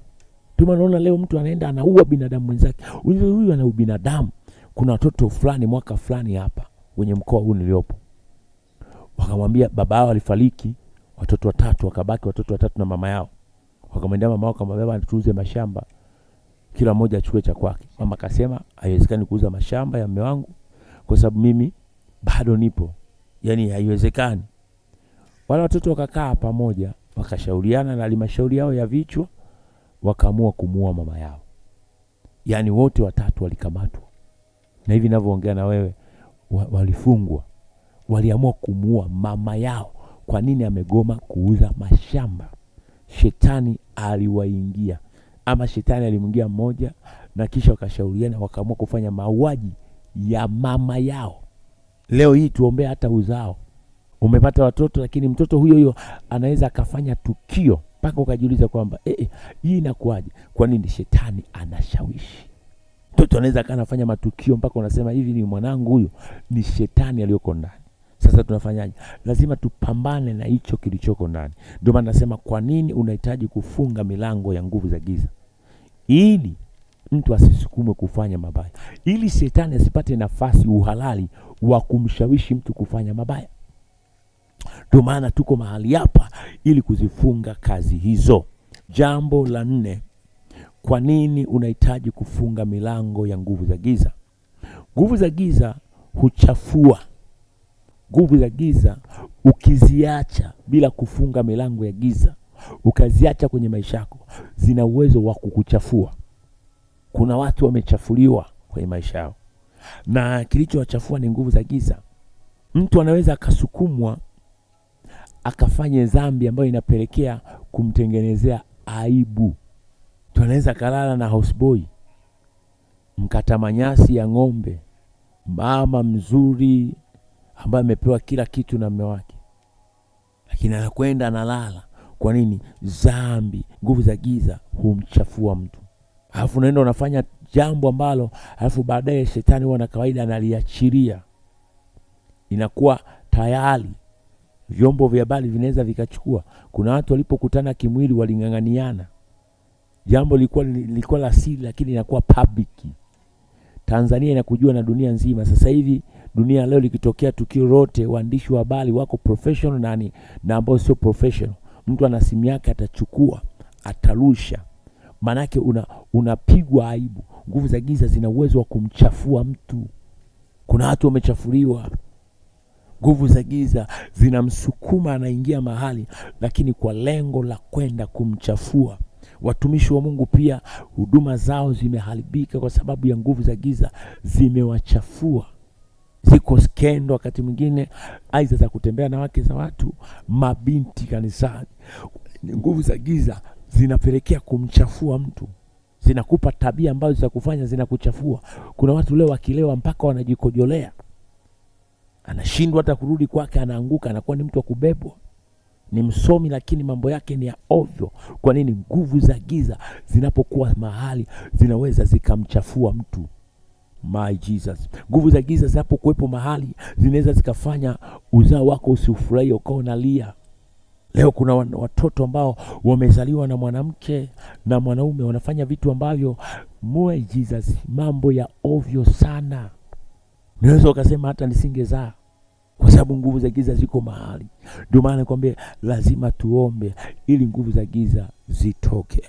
Tunaona leo mtu anaenda anaua binadamu mwenzake. Huyu ana ubinadamu. Kuna watoto fulani mwaka fulani hapa kwenye mkoa huu niliopo, wakamwambia baba yao alifariki, watoto 3, wakabaki watoto 3 na mama yao. Wakamwendea mama yao kama baba tuuze mashamba, kila mmoja achukue cha kwake. Mama akasema haiwezekani kuuza mashamba ya mume wangu kwa sababu mimi bado nipo. Yaani haiwezekani. Wale watoto wakakaa pamoja, wakashauriana na halmashauri yao ya vichwa, wakaamua kumuua mama yao. Yaani wote 3 walikamatwa. Na hivi ninavyoongea na wewe walifungwa. Waliamua kumuua mama yao. Kwa nini? Amegoma kuuza mashamba. Shetani aliwaingia, ama shetani alimwingia mmoja, na kisha wakashauriana wakaamua kufanya mauaji ya mama yao. Leo hii tuombee hata uzao. Umepata watoto, lakini mtoto huyo anaweza akafanya tukio mpaka ukajiuliza kwamba hii inakuaje? Kwa nini? Shetani anashawishi. Mtoto anaweza kanafanya matukio mpaka unasema hivi ni mwanangu huyu. Ni shetani aliyoko ndani. Sasa tunafanyaje? Lazima tupambane na hicho kilichoko ndani. Ndio maana nasema kwa nini unahitaji kufunga milango ya nguvu za giza, ili mtu asisukumwe kufanya mabaya, ili shetani asipate nafasi uhalali wa kumshawishi mtu kufanya mabaya. Ndio maana tuko mahali hapa ili kuzifunga kazi hizo. Jambo la 4, kwa nini unahitaji kufunga milango ya nguvu za giza? Nguvu za giza huchafua. Nguvu za giza ukiziacha bila kufunga milango ya giza, ukaziacha kwenye maisha yako, zina uwezo wa kukuchafua. Kuna watu wamechafuliwa kwenye maisha yao, na kilichowachafua ni nguvu za giza. Mtu anaweza akasukumwa akafanye dhambi ambayo inapelekea kumtengenezea aibu. Mtu anaweza kalala na houseboy, mkata manyasi ya ng'ombe, mama mzuri ambaye amepewa kila kitu na mume wake, lakini anakwenda analala. Kwa nini? Dhambi, nguvu za giza humchafua mtu. Alafu unaenda unafanya jambo ambalo alafu baadaye shetani huwa na kawaida analiachilia. Inakuwa tayari vyombo vya habari vinaweza vikachukua. Kuna watu walipokutana kimwili waling'ang'aniana. Jambo lilikuwa la siri, lakini inakuwa public. Tanzania inakujua na dunia nzima. Sasa hivi dunia leo likitokea tukio lote, waandishi wa habari wako professional na ambao sio professional. Mtu ana simu yake atachukua, atarusha. Manake unapigwa aibu. Nguvu za giza zina uwezo wa kumchafua mtu. Kuna watu wamechafuliwa. Nguvu za giza zinamsukuma anaingia mahali, lakini kwa lengo la kwenda kumchafua. Watumishi wa Mungu pia huduma zao zimeharibika kwa sababu ya nguvu za giza zimewachafua. Ziko skendo wakati mwingine aiza za kutembea na wake za watu, mabinti kanisani. Nguvu za giza zinapelekea kumchafua mtu. Zinakupa tabia ambazo za kufanya zinakuchafua. Kuna watu leo wakilewa mpaka wanajikojolea. anashindwa hata kurudi kwake, anaanguka, anakuwa ni mtu wa kubebwa. Ni msomi lakini mambo yake ni ya ovyo. Kwa nini? Nguvu za giza zinapokuwa mahali zinaweza zikamchafua mtu. My Jesus. Nguvu za giza zinapokuwepo mahali zinaweza zikafanya uzao wako usifurahie, ukao unalia. Leo kuna watoto ambao wamezaliwa na mwanamke na mwanaume, wanafanya vitu ambavyo my Jesus, mambo ya ovyo sana. Unaweza ukasema hata nisingezaa, kwa sababu nguvu za giza ziko mahali. Ndio maana nakwambia lazima tuombe ili nguvu za giza zitoke.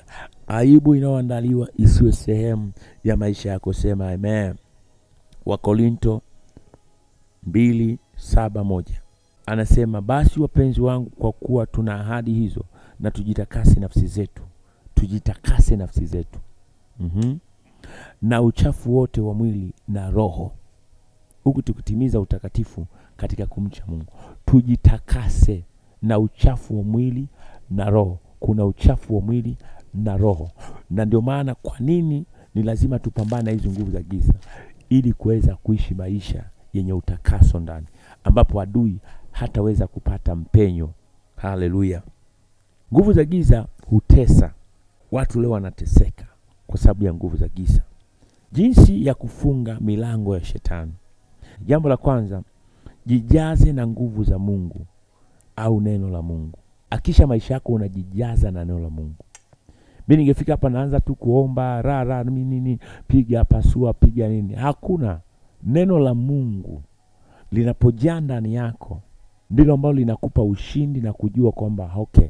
Aibu inayoandaliwa isiwe sehemu ya maisha yako. Sema amen. Wakorinto 2:7-1 anasema, basi wapenzi wangu, kwa kuwa tuna ahadi hizo, na tujitakase nafsi zetu. Tujitakase nafsi zetu na uchafu wote wa mwili na roho, huku tukitimiza utakatifu katika kumcha Mungu. Tujitakase na uchafu wa mwili na roho. Kuna uchafu wa mwili na roho, na ndio maana kwa nini ni lazima tupambane na hizo nguvu za giza, ili kuweza kuishi maisha yenye utakaso ndani, ambapo adui hataweza kupata mpenyo. Haleluya. Nguvu za giza hutesa watu. Leo wanateseka kwa sababu ya nguvu za giza. Jinsi ya kufunga milango ya shetani. Jambo la kwanza, jijaze na nguvu za Mungu au neno la Mungu. Akisha maisha yako unajijaza na neno la Mungu. Mimi ningefika hapa naanza tu kuomba nini, piga pasua, piga nini. Hakuna. Neno la Mungu linapojaa ndani yako ndilo ambalo linakupa ushindi na kujua kwamba okay,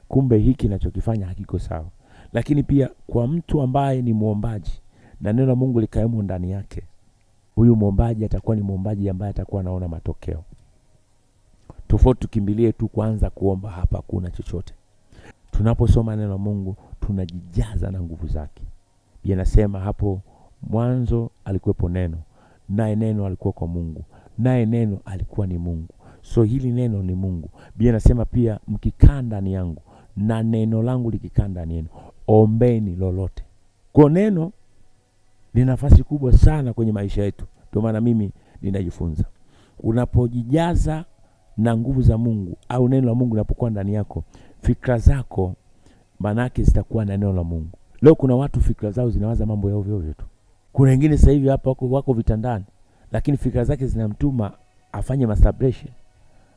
kumbe hiki ninachokifanya hakiko sawa. Lakini pia kwa mtu ambaye ni muombaji na neno la Mungu likaemo ndani yake, huyu muombaji atakuwa ni muombaji ambaye atakuwa anaona matokeo. Tofauti tukimbilie tu kuanza kuomba, hapa kuna chochote. Tunaposoma neno la Mungu tunajijaza na nguvu zake. Yanasema hapo mwanzo alikuwepo neno, naye neno alikuwa kwa Mungu, naye neno alikuwa ni Mungu. So hili neno ni Mungu. Biblia inasema pia, mkikaa ndani yangu na neno langu likikaa ndani yenu, ombeni lolote. Kwa neno ni nafasi kubwa sana kwenye maisha yetu. Ndio maana mimi ninajifunza, unapojijaza na nguvu za Mungu au neno la Mungu linapokuwa ndani yako, fikra zako manake zitakuwa na neno la Mungu. Leo kuna watu fikra zao zinawaza mambo ya ovyo ovyo tu. Kuna wengine sasa hivi hapa wako vitandani, lakini fikra zake zinamtuma afanye masturbation,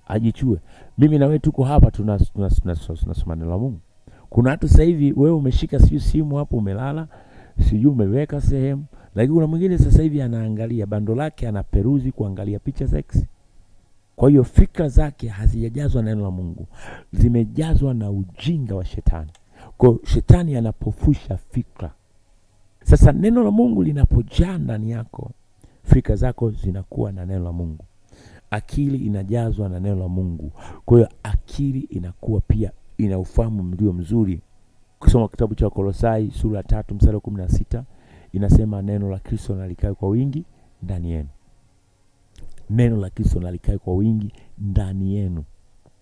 ajichue. Mimi na wewe tuko hapa tunasoma neno la Mungu. Kuna watu sasa hivi wewe umeshika simu hapo, umelala, sijui umeweka sehemu, lakini kuna mwingine sasa hivi anaangalia bando lake, anaperuzi kuangalia picha sex. Kwa hiyo fikra zake hazijajazwa na neno la Mungu, zimejazwa na ujinga wa shetani. Kwa shetani anapofusha fikra. Sasa neno la Mungu linapojaa ndani yako, fikra zako zinakuwa na neno la Mungu. Akili inajazwa na neno la Mungu. Kwa hiyo akili inakuwa pia ina ufahamu mlio mzuri. Kusoma kitabu cha Kolosai sura 3:16 inasema, neno la Kristo na likae kwa wingi ndani yenu. Neno la Kristo na likae kwa wingi ndani yenu.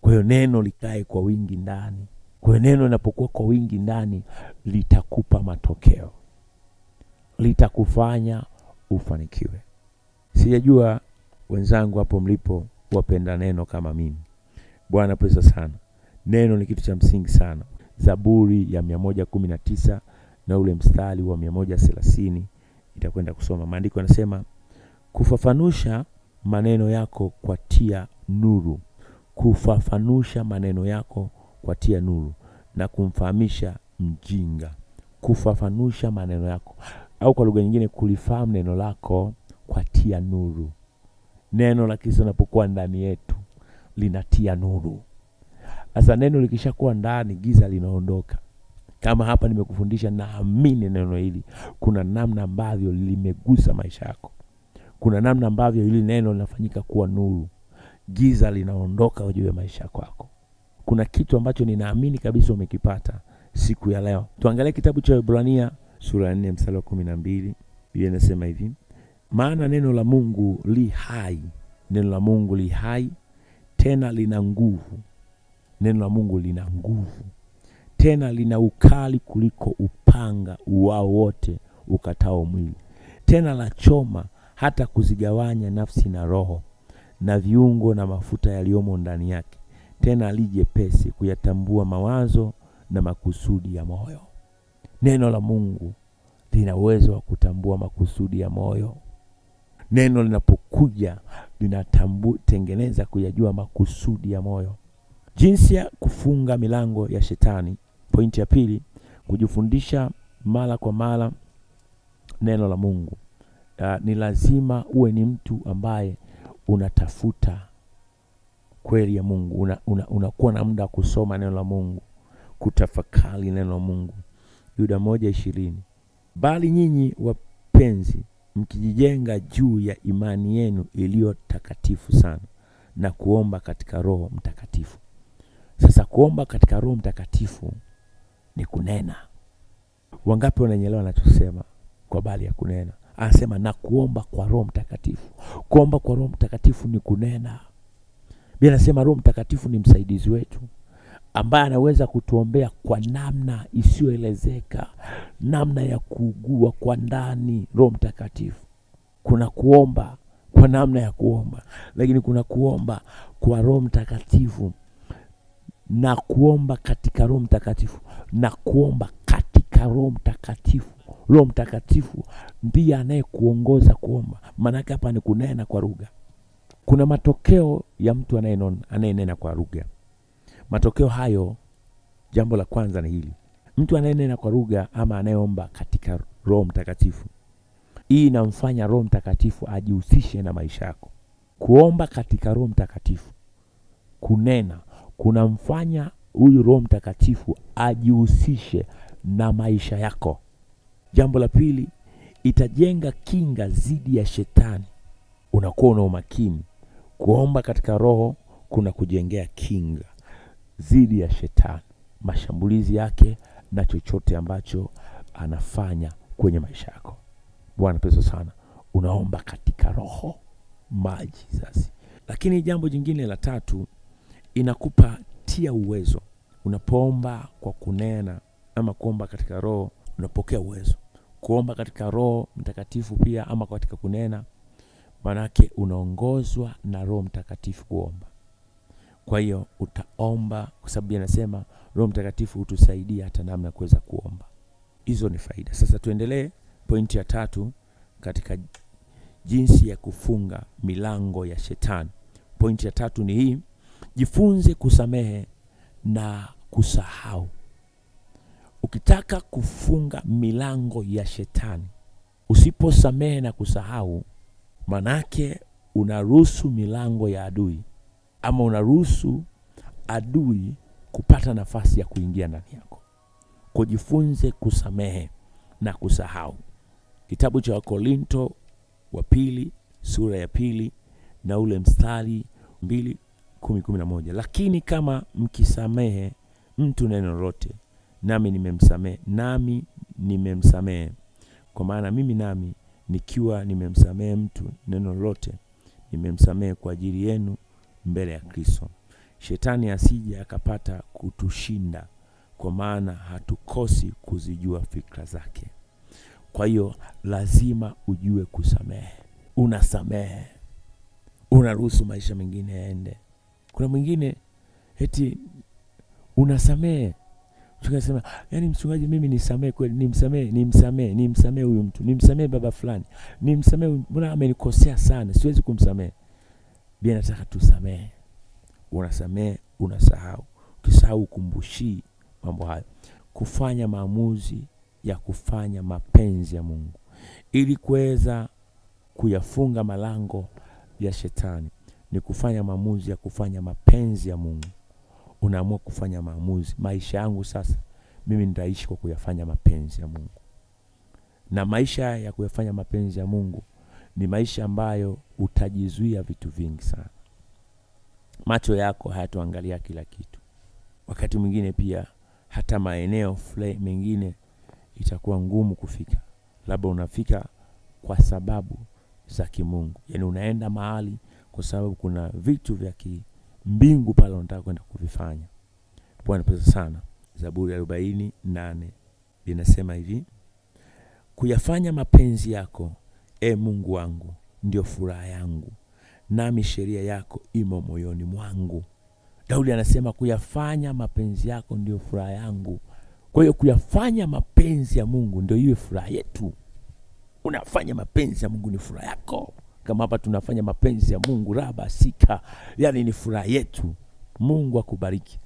Kwa hiyo neno likae kwa wingi ndani. Kwa hiyo neno linapokuwa kwa wingi ndani, litakupa matokeo, litakufanya ufanikiwe. Sijajua wenzangu hapo mlipo wapenda neno kama mimi. Bwana pesa sana. Neno ni kitu cha msingi sana. Zaburi ya 119 na ule mstari wa 130 itakwenda kusoma. Maandiko yanasema, kufafanusha maneno yako kwa tia nuru. Kufafanusha maneno yako kwa tia nuru na kumfahamisha mjinga. Kufafanusha maneno yako, au kwa lugha nyingine kulifahamu neno lako kwa tia nuru. Neno la Kristo linapokuwa ndani yetu linatia nuru. Sasa neno likishakuwa ndani, giza linaondoka. Kama hapa nimekufundisha, naamini neno hili kuna namna ambavyo limegusa maisha yako. Kuna namna ambavyo hili neno linafanyika kuwa nuru. Giza linaondoka juu ya maisha yako. Kuna kitu ambacho ninaamini kabisa umekipata siku ya leo. Tuangalie kitabu cha Ibrania sura 4 mstari wa 12. Biblia inasema hivi, maana neno la Mungu li hai. Neno la Mungu li hai, tena lina nguvu. Neno la Mungu lina nguvu, tena lina ukali kuliko upanga uwao wote ukatao mwili, tena la choma hata kuzigawanya nafsi na roho, na viungo na mafuta yaliyomo ndani yake, tena li jepesi kuyatambua mawazo na makusudi ya moyo. Neno la Mungu lina uwezo wa kutambua makusudi ya moyo. Neno linapokuja tengeneza kuyajua makusudi ya moyo. Jinsi ya kufunga milango ya shetani. Pointi ya pili, kujifundisha mara kwa mara neno la Mungu. Ni lazima uwe ni mtu ambaye unatafuta kweli ya Mungu. Unakuwa na muda kusoma neno la Mungu, kutafakari neno la Mungu. Yuda 1:20. Bali nyinyi wapenzi, mkijijenga juu ya imani yenu iliyo takatifu sana na kuomba katika Roho Mtakatifu. Sasa kuomba katika Roho Mtakatifu ni kunena. Wangapi wananielewa ninachosema kwa bali ya kunena? Anasema na kuomba kwa Roho Mtakatifu. Kuomba kwa Roho Mtakatifu ni kunena. Biblia inasema Roho Mtakatifu ni msaidizi wetu ambaye anaweza kutuombea kwa namna isiyoelezeka, namna ya kuugua kwa ndani. Roho Mtakatifu. Kuna kuomba kwa namna ya kuomba, lakini kuna kuomba kwa Roho Mtakatifu na kuomba katika Roho Mtakatifu na kuomba katika Roho Mtakatifu. Roho Mtakatifu ndiye anayekuongoza kuomba. Maana hapa ni kunena kwa lugha. Kuna matokeo ya mtu anayenena kwa lugha. Matokeo hayo, jambo la kwanza ni hili. Mtu anayenena kwa lugha ama anayeomba katika Roho Mtakatifu, hii inamfanya Roho Mtakatifu ajihusishe na maisha yako. Kuomba katika Roho Mtakatifu, kunena, kunamfanya huyu Roho Mtakatifu ajihusishe na maisha yako. Jambo la pili, itajenga kinga dhidi ya shetani. Unakuwa na umakini. Kuomba katika Roho kuna kujengea kinga dhidi ya shetani, mashambulizi yake na chochote ambacho anafanya kwenye maisha yako. Bwana pesa sana. Unaomba katika Roho, maji sasa. Lakini jambo jingine la tatu, inakupatia uwezo. Unapoomba kwa kunena ama kuomba katika Roho, unapokea uwezo. Kuomba katika Roho Mtakatifu pia ama katika kunena, manake unaongozwa na Roho Mtakatifu kuomba. Kwa hiyo utaomba kwa sababu anasema Roho Mtakatifu hutusaidia hata namna ya kuweza kuomba. Hizo ni faida. Sasa tuendelee pointi ya tatu katika jinsi ya kufunga milango ya shetani. Pointi ya tatu ni hii: jifunze kusamehe na kusahau. Ukitaka kufunga milango ya shetani, usiposamehe na kusahau, manake unaruhusu milango ya adui ama unaruhusu adui kupata nafasi ya kuingia ndani yako. Kujifunze kusamehe na kusahau. Kitabu cha Wakorinto wa pili sura ya 2 na ule mstari 2:11. Lakini kama mkisamehe mtu neno lolote, nami nimemsamehe. Kwa maana mimi nami nikiwa nimemsamehe mtu neno lolote, nimemsamehe kwa ajili yenu mbele ya Kristo. Shetani asije akapata kutushinda, kwa maana hatukosi kuzijua fikra zake. Kwa hiyo lazima ujue kusamehe. Unasamehe, unaruhusu maisha mengine yaende. Kuna mwingine eti unasamehe, tunasema yani mchungaji, mimi nisamehe kweli, nimsamehe huyu mtu, nimsamehe baba fulani, nimsamehe, mbona amenikosea sana, siwezi kumsamehe. Biblia inataka tusamehe. Unasamehe, unasahau. Ukisahau ukumbushi mambo hayo. Kufanya maamuzi ya kufanya mapenzi ya Mungu ili kuweza kuyafunga malango ya shetani ni kufanya maamuzi ya kufanya mapenzi ya Mungu. Unaamua kufanya maamuzi, maisha yangu sasa mimi nitaishi kwa kuyafanya mapenzi ya Mungu. Na maisha ya kuyafanya mapenzi ya Mungu ni maisha ambayo utajizuia vitu vingi sana. Macho yako hayatoangalia kila kitu. Wakati mwingine pia hata maeneo mengine itakuwa ngumu kufika. Labda unafika kwa sababu za kimungu. Yaani unaenda mahali kwa sababu kuna vitu vya kimbingu pale unataka kwenda kuvifanya. Bwana pesa sana. Zaburi 48 linasema hivi: kuyafanya mapenzi yako, Mungu wangu, ndio furaha yangu, nami sheria yako imo moyoni mwangu. Daudi anasema kuyafanya mapenzi yako ndio furaha yangu. Kwa hiyo kuyafanya mapenzi ya Mungu ndio iwe furaha yetu. Unafanya mapenzi ya Mungu ni furaha yako. Kama hapa tunafanya mapenzi ya Mungu, raba sika, yani ni furaha yetu. Mungu akubariki.